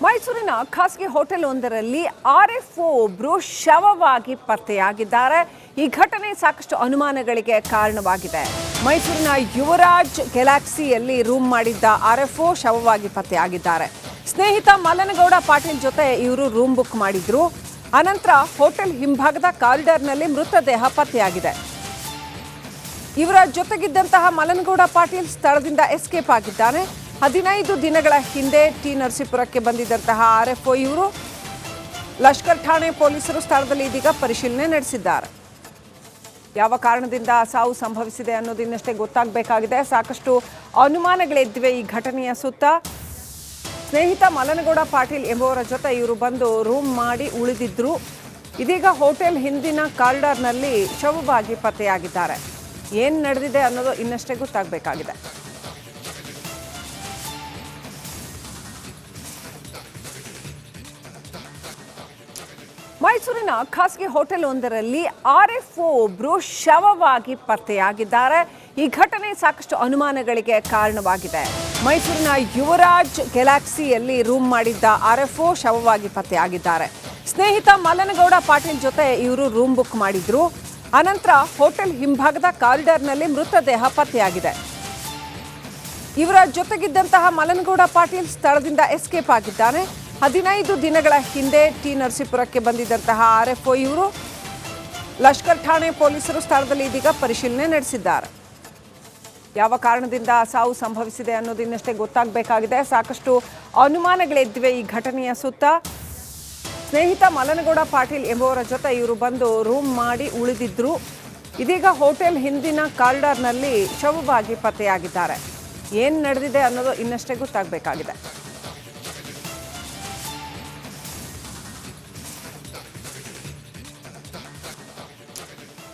ಮೈಸೂರಿನ ಖಾಸಗಿ ಹೋಟೆಲ್ ಒಂದರಲ್ಲಿ ಆರ್ಎಫ್ಒ ಒಬ್ಬರು ಶವವಾಗಿ ಪತ್ತೆಯಾಗಿದ್ದಾರೆ. ಈ ಘಟನೆ ಸಾಕಷ್ಟು ಅನುಮಾನಗಳಿಗೆ ಕಾರಣವಾಗಿದೆ. ಮೈಸೂರಿನ ಯುವರಾಜ್ ಗ್ಯಾಲಕ್ಸಿಯಲ್ಲಿ ರೂಮ್ ಮಾಡಿದ್ದ ಆರ್ಎಫ್ಒ ಶವವಾಗಿ ಪತ್ತೆಯಾಗಿದ್ದಾರೆ. ಸ್ನೇಹಿತ ಮಲ್ಲನಗೌಡ ಪಾಟೀಲ್ ಜೊತೆ ಇವರು ರೂಮ್ ಬುಕ್ ಮಾಡಿದ್ರು. ಅನಂತರ ಹೋಟೆಲ್ ಹಿಂಭಾಗದ ಕಾರಿಡಾರ್ನಲ್ಲಿ ಮೃತದೇಹ ಪತ್ತೆಯಾಗಿದೆ. ಇವರ ಜೊತೆಗಿದ್ದಂತಹ ಮಲ್ಲನಗೌಡ ಪಾಟೀಲ್ ಸ್ಥಳದಿಂದ ಎಸ್ಕೇಪ್ ಆಗಿದ್ದಾನೆ. 15 ದಿನಗಳ ಹಿಂದೆ ಟಿ ನರಸೀಪುರಕ್ಕೆ ಬಂದಿದ್ದಂತಹ ಆರ್ಎಫ್ಒ ಇವರು ಲಷ್ಕರ್ ಠಾಣೆ ಪೊಲೀಸರು ಸ್ಥಳದಲ್ಲಿ ಇದೀಗ ಪರಿಶೀಲನೆ ನಡೆಸಿದ್ದಾರೆ. ಯಾವ ಕಾರಣದಿಂದ ಸಾವು ಸಂಭವಿಸಿದೆ ಅನ್ನೋದು ಇನ್ನಷ್ಟೇ ಗೊತ್ತಾಗಬೇಕಾಗಿದೆ. ಸಾಕಷ್ಟು ಅನುಮಾನಗಳಿದ್ದಿವೆ ಈ ಘಟನೆಯ ಸುತ್ತ. ಸ್ನೇಹಿತ ಮಲ್ಲನಗೌಡ ಪಾಟೀಲ್ ಎಂಬುವರ ಜೊತೆ ಇವರು ಬಂದು ರೂಮ್ ಮಾಡಿ ಉಳಿದಿದ್ರು. ಇದೀಗ ಹೋಟೆಲ್ ಹಿಂದಿನ ಕಾರಿಡಾರ್ನಲ್ಲಿ ಶವವಾಗಿ ಪತ್ತೆಯಾಗಿದ್ದಾರೆ. ಏನು ನಡೆದಿದೆ ಅನ್ನೋದು ಇನ್ನಷ್ಟೇ ಗೊತ್ತಾಗಬೇಕಾಗಿದೆ. ಮೈಸೂರಿನ ಖಾಸಗಿ ಹೋಟೆಲ್ ಒಂದರಲ್ಲಿ ಆರ್ಎಫ್ಒ ಒಬ್ಬರು ಶವವಾಗಿ ಪತ್ತೆಯಾಗಿದ್ದಾರೆ. ಈ ಘಟನೆ ಸಾಕಷ್ಟು ಅನುಮಾನಗಳಿಗೆ ಕಾರಣವಾಗಿದೆ. ಮೈಸೂರಿನ ಯುವರಾಜ್ ಗ್ಯಾಲಕ್ಸಿಯಲ್ಲಿ ರೂಮ್ ಮಾಡಿದ್ದ ಆರ್ಎಫ್ಒ ಶವವಾಗಿ ಪತ್ತೆಯಾಗಿದ್ದಾರೆ. ಸ್ನೇಹಿತ ಮಲ್ಲನಗೌಡ ಪಾಟೀಲ್ ಜೊತೆ ಇವರು ರೂಮ್ ಬುಕ್ ಮಾಡಿದ್ರು. ಅನಂತರ ಹೋಟೆಲ್ ಹಿಂಭಾಗದ ಕಾರಿಡಾರ್ನಲ್ಲಿ ಮೃತದೇಹ ಪತ್ತೆಯಾಗಿದೆ. ಇವರ ಜೊತೆಗಿದ್ದಂತಹ ಮಲ್ಲನಗೌಡ ಪಾಟೀಲ್ ಸ್ಥಳದಿಂದ ಎಸ್ಕೇಪ್ ಆಗಿದ್ದಾನೆ. 15 ದಿನಗಳ ಹಿಂದೆ ಟಿ ನರಸೀಪುರಕ್ಕೆ ಬಂದಿದ್ದಂತಹ ಆರ್ಎಫ್ಒ ಇವರು ಲಷ್ಕರ್ ಠಾಣೆ ಪೊಲೀಸರು ಸ್ಥಳದಲ್ಲಿ ಇದೀಗ ಪರಿಶೀಲನೆ ನಡೆಸಿದ್ದಾರೆ. ಯಾವ ಕಾರಣದಿಂದ ಸಾವು ಸಂಭವಿಸಿದೆ ಅನ್ನೋದು ಇನ್ನಷ್ಟೇ ಗೊತ್ತಾಗಬೇಕಾಗಿದೆ. ಸಾಕಷ್ಟು ಅನುಮಾನಗಳಿದ್ದಿವೆ ಈ ಘಟನೆಯ ಸುತ್ತ. ಸ್ನೇಹಿತ ಮಲ್ಲನಗೌಡ ಪಾಟೀಲ್ ಎಂಬುವರ ಜೊತೆ ಇವರು ಬಂದು ರೂಮ್ ಮಾಡಿ ಉಳಿದಿದ್ರು. ಇದೀಗ ಹೋಟೆಲ್ ಹಿಂದಿನ ಕಾರಿಡಾರ್ನಲ್ಲಿ ಶವವಾಗಿ ಪತ್ತೆಯಾಗಿದ್ದಾರೆ. ಏನು ನಡೆದಿದೆ ಅನ್ನೋದು ಇನ್ನಷ್ಟೇ ಗೊತ್ತಾಗಬೇಕಾಗಿದೆ.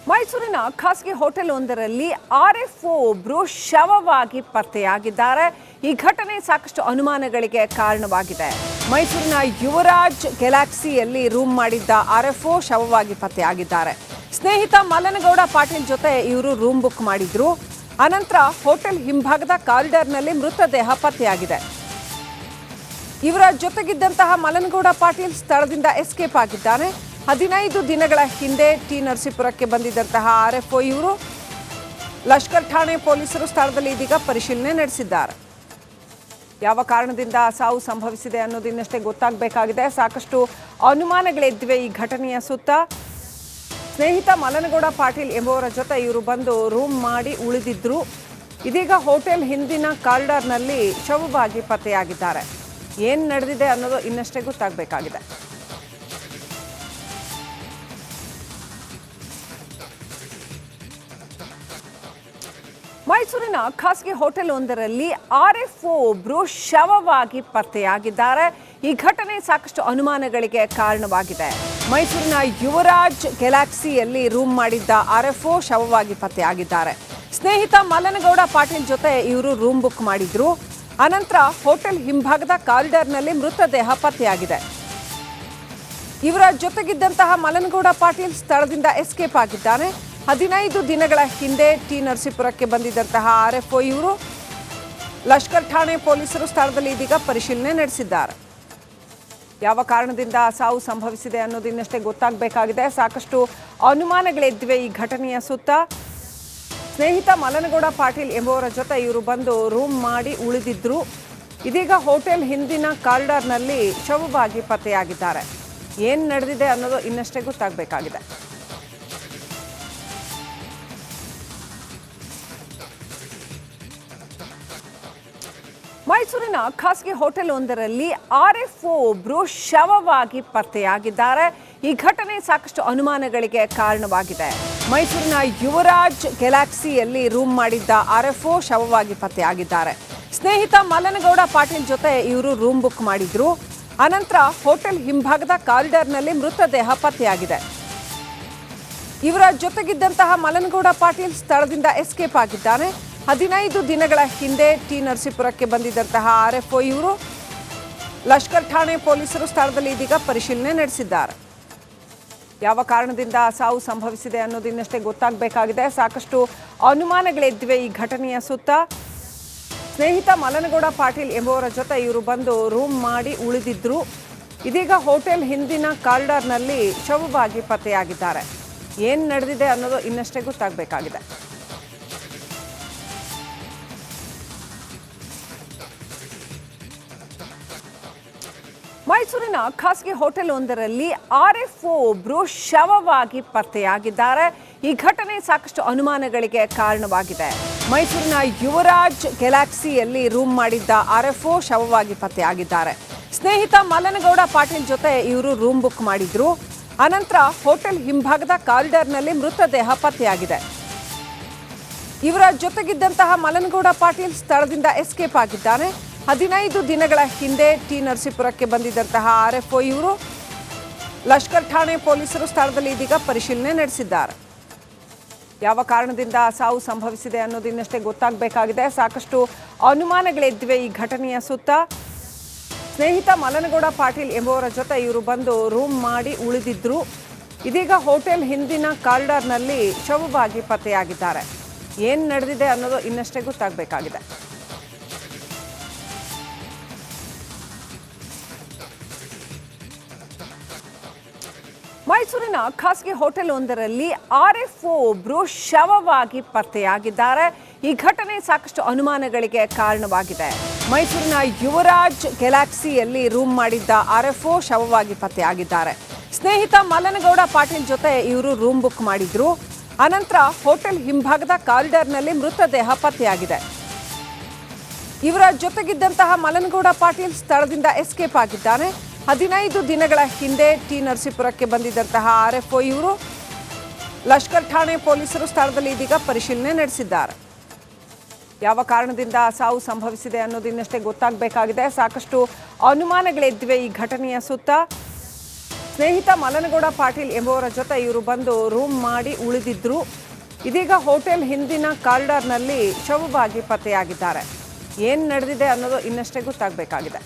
ಮೈಸೂರಿನ ಖಾಸಗಿ ಹೋಟೆಲ್ ಒಂದರಲ್ಲಿ ಆರ್ಎಫ್ಒ ಒಬ್ಬರು ಶವವಾಗಿ ಪತ್ತೆಯಾಗಿದ್ದಾರೆ. ಈ ಘಟನೆ ಸಾಕಷ್ಟು ಅನುಮಾನಗಳಿಗೆ ಕಾರಣವಾಗಿದೆ. ಮೈಸೂರಿನ ಯುವರಾಜ್ ಗ್ಯಾಲಕ್ಸಿಯಲ್ಲಿ ರೂಮ್ ಮಾಡಿದ್ದ ಆರ್ಎಫ್ಒ ಶವವಾಗಿ ಪತ್ತೆಯಾಗಿದ್ದಾರೆ. ಸ್ನೇಹಿತ ಮಲ್ಲನಗೌಡ ಪಾಟೀಲ್ ಜೊತೆ ಇವರು ರೂಮ್ ಬುಕ್ ಮಾಡಿದ್ರು. ಅನಂತರ ಹೋಟೆಲ್ ಹಿಂಭಾಗದ ಕಾರಿಡಾರ್ನಲ್ಲಿ ಮೃತದೇಹ ಪತ್ತೆಯಾಗಿದೆ. ಇವರ ಜೊತೆಗಿದ್ದಂತಹ ಮಲ್ಲನಗೌಡ ಪಾಟೀಲ್ ಸ್ಥಳದಿಂದ ಎಸ್ಕೇಪ್ ಆಗಿದ್ದಾನೆ. 15 ದಿನಗಳ ಹಿಂದೆ ಟಿ ನರಸೀಪುರಕ್ಕೆ ಬಂದಿದ್ದಂತಹ ಆರ್ಎಫ್ಒ ಇವರು ಲಷ್ಕರ್ ಠಾಣೆ ಪೊಲೀಸರು ಸ್ಥಳದಲ್ಲಿ ಇದೀಗ ಪರಿಶೀಲನೆ ನಡೆಸಿದ್ದಾರೆ. ಯಾವ ಕಾರಣದಿಂದ ಸಾವು ಸಂಭವಿಸಿದೆ ಅನ್ನೋದು ಇನ್ನಷ್ಟೇ ಗೊತ್ತಾಗಬೇಕಾಗಿದೆ. ಸಾಕಷ್ಟು ಅನುಮಾನಗಳಿದ್ದಿವೆ ಈ ಘಟನೆಯ ಸುತ್ತ. ಸ್ನೇಹಿತ ಮಲ್ಲನಗೌಡ ಪಾಟೀಲ್ ಎಂಬುವರ ಜೊತೆ ಇವರು ಬಂದು ರೂಮ್ ಮಾಡಿ ಉಳಿದಿದ್ರು. ಇದೀಗ ಹೋಟೆಲ್ ಹಿಂದಿನ ಕಾರಿಡಾರ್ನಲ್ಲಿ ಶವವಾಗಿ ಪತ್ತೆಯಾಗಿದ್ದಾರೆ. ಏನು ನಡೆದಿದೆ ಅನ್ನೋದು ಇನ್ನಷ್ಟೇ ಗೊತ್ತಾಗಬೇಕಾಗಿದೆ. ಮೈಸೂರಿನ ಖಾಸಗಿ ಹೋಟೆಲ್ ಒಂದರಲ್ಲಿ ಆರ್ಎಫ್ಒ ಒಬ್ಬರು ಶವವಾಗಿ ಪತ್ತೆಯಾಗಿದ್ದಾರೆ. ಈ ಘಟನೆ ಸಾಕಷ್ಟು ಅನುಮಾನಗಳಿಗೆ ಕಾರಣವಾಗಿದೆ. ಮೈಸೂರಿನ ಯುವರಾಜ್ ಗ್ಯಾಲಕ್ಸಿಯಲ್ಲಿ ರೂಮ್ ಮಾಡಿದ್ದ ಆರ್ಎಫ್ಒ ಶವವಾಗಿ ಪತ್ತೆಯಾಗಿದ್ದಾರೆ. ಸ್ನೇಹಿತ ಮಲ್ಲನಗೌಡ ಪಾಟೀಲ್ ಜೊತೆ ಇವರು ರೂಮ್ ಬುಕ್ ಮಾಡಿದ್ರು. ಅನಂತರ ಹೋಟೆಲ್ ಹಿಂಭಾಗದ ಕಾರಿಡಾರ್ನಲ್ಲಿ ಮೃತದೇಹ ಪತ್ತೆಯಾಗಿದೆ. ಇವರ ಜೊತೆಗಿದ್ದಂತಹ ಮಲ್ಲನಗೌಡ ಪಾಟೀಲ್ ಸ್ಥಳದಿಂದ ಎಸ್ಕೇಪ್ ಆಗಿದ್ದಾನೆ. 15 ದಿನಗಳ ಹಿಂದೆ ಟಿ ನರಸೀಪುರಕ್ಕೆ ಬಂದಿದ್ದಂತಹ ಆರ್ಎಫ್ಒ ಇವರು ಲಷ್ಕರ್ ಠಾಣೆ ಪೊಲೀಸರು ಸ್ಥಳದಲ್ಲಿ ಇದೀಗ ಪರಿಶೀಲನೆ ನಡೆಸಿದ್ದಾರೆ. ಯಾವ ಕಾರಣದಿಂದ ಸಾವು ಸಂಭವಿಸಿದೆ ಅನ್ನೋದು ಇನ್ನಷ್ಟೇ ಗೊತ್ತಾಗಬೇಕಾಗಿದೆ. ಸಾಕಷ್ಟು ಅನುಮಾನಗಳಿದ್ದಿವೆ ಈ ಘಟನೆಯ ಸುತ್ತ. ಸ್ನೇಹಿತ ಮಲ್ಲನಗೌಡ ಪಾಟೀಲ್ ಎಂಬುವರ ಜೊತೆ ಇವರು ಬಂದು ರೂಮ್ ಮಾಡಿ ಉಳಿದಿದ್ರು. ಇದೀಗ ಹೋಟೆಲ್ ಹಿಂದಿನ ಕಾರಿಡಾರ್ನಲ್ಲಿ ಶವವಾಗಿ ಪತ್ತೆಯಾಗಿದ್ದಾರೆ. ಏನು ನಡೆದಿದೆ ಅನ್ನೋದು ಇನ್ನಷ್ಟೇ ಗೊತ್ತಾಗಬೇಕಾಗಿದೆ. ಮೈಸೂರಿನ ಖಾಸಗಿ ಹೋಟೆಲ್ ಒಂದರಲ್ಲಿ ಆರ್ಎಫ್ಒ ಒಬ್ಬರು ಶವವಾಗಿ ಪತ್ತೆಯಾಗಿದ್ದಾರೆ. ಈ ಘಟನೆ ಸಾಕಷ್ಟು ಅನುಮಾನಗಳಿಗೆ ಕಾರಣವಾಗಿದೆ. ಮೈಸೂರಿನ ಯುವರಾಜ್ ಗ್ಯಾಲಕ್ಸಿಯಲ್ಲಿ ರೂಮ್ ಮಾಡಿದ್ದ ಆರ್ಎಫ್ಒ ಶವವಾಗಿ ಪತ್ತೆಯಾಗಿದ್ದಾರೆ. ಸ್ನೇಹಿತ ಮಲ್ಲನಗೌಡ ಪಾಟೀಲ್ ಜೊತೆ ಇವರು ರೂಮ್ ಬುಕ್ ಮಾಡಿದ್ರು. ಅನಂತರ ಹೋಟೆಲ್ ಹಿಂಭಾಗದ ಕಾರಿಡಾರ್ನಲ್ಲಿ ಮೃತದೇಹ ಪತ್ತೆಯಾಗಿದೆ. ಇವರ ಜೊತೆಗಿದ್ದಂತಹ ಮಲ್ಲನಗೌಡ ಪಾಟೀಲ್ ಸ್ಥಳದಿಂದ ಎಸ್ಕೇಪ್ ಆಗಿದ್ದಾನೆ. 15 ದಿನಗಳ ಹಿಂದೆ ಟಿ ನರಸೀಪುರಕ್ಕೆ ಬಂದಿದ್ದಂತಹ ಆರ್ಎಫ್ಒ ಇವರು ಲಷ್ಕರ್ ಠಾಣೆ ಪೊಲೀಸರು ಸ್ಥಳದಲ್ಲಿ ಇದೀಗ ಪರಿಶೀಲನೆ ನಡೆಸಿದ್ದಾರೆ. ಯಾವ ಕಾರಣದಿಂದ ಸಾವು ಸಂಭವಿಸಿದೆ ಅನ್ನೋದು ಇನ್ನಷ್ಟೇ ಗೊತ್ತಾಗಬೇಕಾಗಿದೆ. ಸಾಕಷ್ಟು ಅನುಮಾನಗಳಿದ್ದಿವೆ ಈ ಘಟನೆಯ ಸುತ್ತ. ಸ್ನೇಹಿತ ಮಲನಗೌಡ ಪಾಟೀಲ್ ಎಂಬುವರ ಜೊತೆ ಇವರು ಬಂದು ರೂಮ್ ಮಾಡಿ ಉಳಿದಿದ್ರು. ಇದೀಗ ಹೋಟೆಲ್ ಹಿಂದಿನ ಕಾರಿಡಾರ್ನಲ್ಲಿ ಶವವಾಗಿ ಪತ್ತೆಯಾಗಿದ್ದಾರೆ. ಏನು ನಡೆದಿದೆ ಅನ್ನೋದು ಇನ್ನಷ್ಟೇ ಗೊತ್ತಾಗಬೇಕಾಗಿದೆ. ಮೈಸೂರಿನ ಖಾಸಗಿ ಹೋಟೆಲ್ ಒಂದರಲ್ಲಿ ಆರ್ಎಫ್ಒ ಒಬ್ಬರು ಶವವಾಗಿ ಪತ್ತೆಯಾಗಿದ್ದಾರೆ. ಈ ಘಟನೆ ಸಾಕಷ್ಟು ಅನುಮಾನಗಳಿಗೆ ಕಾರಣವಾಗಿದೆ. ಮೈಸೂರಿನ ಯುವರಾಜ್ ಗ್ಯಾಲಕ್ಸಿಯಲ್ಲಿ ರೂಮ್ ಮಾಡಿದ್ದ ಆರ್ಎಫ್ಒ ಶವವಾಗಿ ಪತ್ತೆಯಾಗಿದ್ದಾರೆ. ಸ್ನೇಹಿತ ಮಲನಗೌಡ ಪಾಟೀಲ್ ಜೊತೆ ಇವರು ರೂಮ್ ಬುಕ್ ಮಾಡಿದ್ರು. ಅನಂತರ ಹೋಟೆಲ್ ಹಿಂಭಾಗದ ಕಾರಿಡಾರ್ನಲ್ಲಿ ಮೃತದೇಹ ಪತ್ತೆಯಾಗಿದೆ. ಇವರ ಜೊತೆಗಿದ್ದಂತಹ ಮಲನಗೌಡ ಪಾಟೀಲ್ ಸ್ಥಳದಿಂದ ಎಸ್ಕೇಪ್ ಆಗಿದ್ದಾನೆ. 15 ದಿನಗಳ ಹಿಂದೆ ಟಿ ನರಸೀಪುರಕ್ಕೆ ಬಂದಿದ್ದಂತಹ ಆರ್ಎಫ್ಒ ಇವರು ಲಷ್ಕರ್ ಠಾಣೆ ಪೊಲೀಸರು ಸ್ಥಳದಲ್ಲಿ ಇದೀಗ ಪರಿಶೀಲನೆ ನಡೆಸಿದ್ದಾರೆ. ಯಾವ ಕಾರಣದಿಂದ ಸಾವು ಸಂಭವಿಸಿದೆ ಅನ್ನೋದು ಇನ್ನಷ್ಟೇ ಗೊತ್ತಾಗಬೇಕಾಗಿದೆ. ಸಾಕಷ್ಟು ಅನುಮಾನಗಳಿದ್ದಿವೆ ಈ ಘಟನೆಯ ಸುತ್ತ. ಸ್ನೇಹಿತ ಮಲನಗೌಡ ಪಾಟೀಲ್ ಎಂಬುವರ ಜೊತೆ ಇವರು ಬಂದು ರೂಮ್ ಮಾಡಿ ಉಳಿದಿದ್ರು. ಇದೀಗ ಹೋಟೆಲ್ ಹಿಂದಿನ ಕಾರಿಡಾರ್ನಲ್ಲಿ ಶವವಾಗಿ ಪತ್ತೆಯಾಗಿದ್ದಾರೆ. ಏನು ನಡೆದಿದೆ ಅನ್ನೋದು ಇನ್ನಷ್ಟೇ ಗೊತ್ತಾಗಬೇಕಾಗಿದೆ. ಮೈಸೂರಿನ ಖಾಸಗಿ ಹೋಟೆಲ್ ಒಂದರಲ್ಲಿ ಆರ್ಎಫ್ಒ ಒಬ್ಬರು ಶವವಾಗಿ ಪತ್ತೆಯಾಗಿದ್ದಾರೆ. ಈ ಘಟನೆ ಸಾಕಷ್ಟು ಅನುಮಾನಗಳಿಗೆ ಕಾರಣವಾಗಿದೆ. ಮೈಸೂರಿನ ಯುವರಾಜ್ ಗ್ಯಾಲಕ್ಸಿಯಲ್ಲಿ ರೂಮ್ ಮಾಡಿದ್ದ ಆರ್ಎಫ್ಒ ಶವವಾಗಿ ಪತ್ತೆಯಾಗಿದ್ದಾರೆ. ಸ್ನೇಹಿತ ಮಲನಗೌಡ ಪಾಟೀಲ್ ಜೊತೆ ಇವರು ರೂಮ್ ಬುಕ್ ಮಾಡಿದ್ರು. ಅನಂತರ ಹೋಟೆಲ್ ಹಿಂಭಾಗದ ಕಾರಿಡಾರ್ನಲ್ಲಿ ಮೃತದೇಹ ಪತ್ತೆಯಾಗಿದೆ. ಇವರ ಜೊತೆಗಿದ್ದಂತಹ ಮಲನಗೌಡ ಪಾಟೀಲ್ ಸ್ಥಳದಿಂದ ಎಸ್ಕೇಪ್ ಆಗಿದ್ದಾನೆ. 15 ದಿನಗಳ ಹಿಂದೆ ಟಿ ನರಸೀಪುರಕ್ಕೆ ಬಂದಿದ್ದಂತಹ ಆರ್ಎಫ್ಒ ಇವರು ಲಷ್ಕರ್ ಠಾಣೆ ಪೊಲೀಸರು ಸ್ಥಳದಲ್ಲಿ ಇದೀಗ ಪರಿಶೀಲನೆ ನಡೆಸಿದ್ದಾರೆ. ಯಾವ ಕಾರಣದಿಂದ ಸಾವು ಸಂಭವಿಸಿದೆ ಅನ್ನೋದು ಇನ್ನಷ್ಟೇ ಗೊತ್ತಾಗಬೇಕಾಗಿದೆ. ಸಾಕಷ್ಟು ಅನುಮಾನಗಳಿದ್ದಿವೆ ಈ ಘಟನೆಯ ಸುತ್ತ. ಸ್ನೇಹಿತ ಮಲನಗೌಡ ಪಾಟೀಲ್ ಎಂಬುವರ ಜೊತೆ ಇವರು ಬಂದು ರೂಮ್ ಮಾಡಿ ಉಳಿದಿದ್ರು. ಇದೀಗ ಹೋಟೆಲ್ ಹಿಂದಿನ ಕಾರಿಡಾರ್ನಲ್ಲಿ ಶವವಾಗಿ ಪತ್ತೆಯಾಗಿದ್ದಾರೆ. ಏನು ನಡೆದಿದೆ ಅನ್ನೋದು ಇನ್ನಷ್ಟೇ ಗೊತ್ತಾಗಬೇಕಾಗಿದೆ.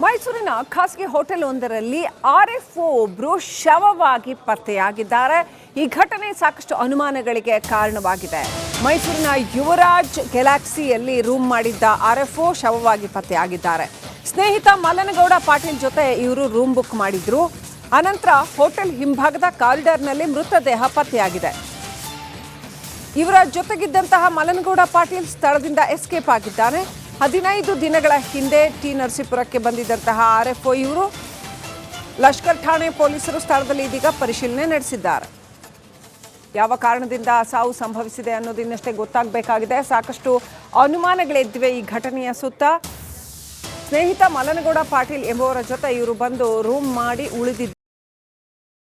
ಮೈಸೂರಿನ ಖಾಸಗಿ ಹೋಟೆಲ್ ಒಂದರಲ್ಲಿ ಆರ್ಎಫ್ಒ ಒಬ್ಬರು ಶವವಾಗಿ ಪತ್ತೆಯಾಗಿದ್ದಾರೆ. ಈ ಘಟನೆ ಸಾಕಷ್ಟು ಅನುಮಾನಗಳಿಗೆ ಕಾರಣವಾಗಿದೆ. ಮೈಸೂರಿನ ಯುವರಾಜ್ ಗ್ಯಾಲಕ್ಸಿಯಲ್ಲಿ ರೂಮ್ ಮಾಡಿದ್ದ ಆರ್ಎಫ್ಒ ಶವವಾಗಿ ಪತ್ತೆಯಾಗಿದ್ದಾರೆ. ಸ್ನೇಹಿತ ಮಲನಗೌಡ ಪಾಟೀಲ್ ಜೊತೆ ಇವರು ರೂಮ್ ಬುಕ್ ಮಾಡಿದ್ರು. ಅನಂತರ ಹೋಟೆಲ್ ಹಿಂಭಾಗದ ಕಾರಿಡಾರ್ನಲ್ಲಿ ಮೃತದೇಹ ಪತ್ತೆಯಾಗಿದೆ. ಇವರ ಜೊತೆಗಿದ್ದಂತಹ ಮಲನಗೌಡ ಪಾಟೀಲ್ ಸ್ಥಳದಿಂದ ಎಸ್ಕೇಪ್ ಆಗಿದ್ದಾನೆ. 15 ದಿನಗಳ ಹಿಂದೆ ಟಿ ನರಸೀಪುರಕ್ಕೆ ಬಂದಿದ್ದಂತಹ ಆರ್ಎಫ್ಒ ಇವರು ಲಷ್ಕರ್ ಠಾಣೆ ಪೊಲೀಸರು ಸ್ಥಳದಲ್ಲಿ ಇದೀಗ ಪರಿಶೀಲನೆ ನಡೆಸಿದ್ದಾರೆ. ಯಾವ ಕಾರಣದಿಂದ ಸಾವು ಸಂಭವಿಸಿದೆ ಅನ್ನೋದು ಇನ್ನಷ್ಟೇ ಗೊತ್ತಾಗಬೇಕಾಗಿದೆ. ಸಾಕಷ್ಟು ಅನುಮಾನಗಳಿದ್ದಿವೆ ಈ ಘಟನೆಯ ಸುತ್ತ. ಸ್ನೇಹಿತ ಮಲನಗೌಡ ಪಾಟೀಲ್ ಎಂಬುವರ ಜೊತೆ ಇವರು ಬಂದು ರೂಮ್ ಮಾಡಿ ಉಳಿದಿದ್ರು.